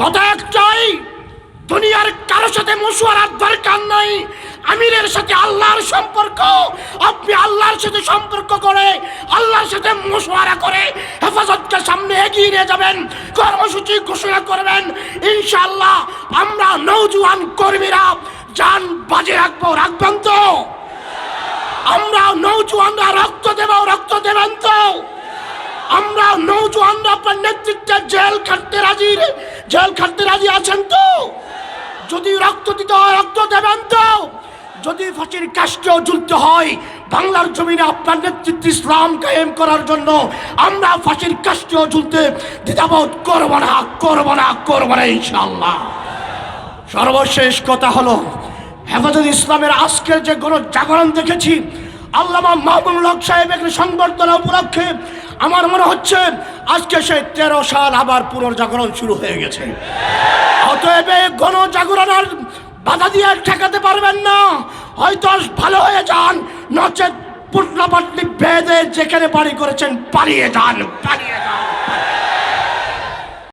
কথা একটাই, দুনিয়ার কারোর সাথে মশওয়ারার দরকার নাই। আমিরের সাথে আল্লাহর সম্পর্ক, আপনি আল্লাহর সাথে সম্পর্ক করে আল্লাহর সাথে মশওয়ারা করে হেফাজতকে সামনে এগিয়ে নিয়ে যাবেন, কর্মসূচি ঘোষণা করবেন। ইনশাআল্লাহ আমরা নওজোয়ান কর্মীরা জান বাজে রাখবো, রাখবেন তো? আমরা নওজোয়ানরা রক্ত দেবেন তো? আমরা নওজোয়ানরা আপনার নেতৃত্বে জেল খাটতে রাজি আছেন তো? যদি রক্ত দিতে হয় রক্ত দেবেন তো? যদি ফাঁসির কাষ্ঠেও ঝুলতে হয় বাংলার জমিনে আপনার নেতৃত্বে ইসলাম কায়েম করার জন্য আমরা ফাঁসির কাষ্ঠেও ঝুলতে দ্বিধাবোধ করব না ইনশাআল্লাহ। সর্বশেষ কথা হলো, হেফাজত ইসলামের আজকের যে গণজাগরণ দেখেছি, আল্লামা মামুনুল হক সাহেবের সংবর্ধনা উপলক্ষে আমার মনে হচ্ছে আজকে সেই 13 সাল আবার পুনর্জাগরণ শুরু হয়ে গেছে। অতএব গণজাগরণের বাধা দিয়ে ঠেকাতে পারবেন না। হয়তো ভালো হয়ে যান, নচেত পুটলাপাটলি বেঁধে যেখানে বাড়ি করেছেন পালিয়ে যান।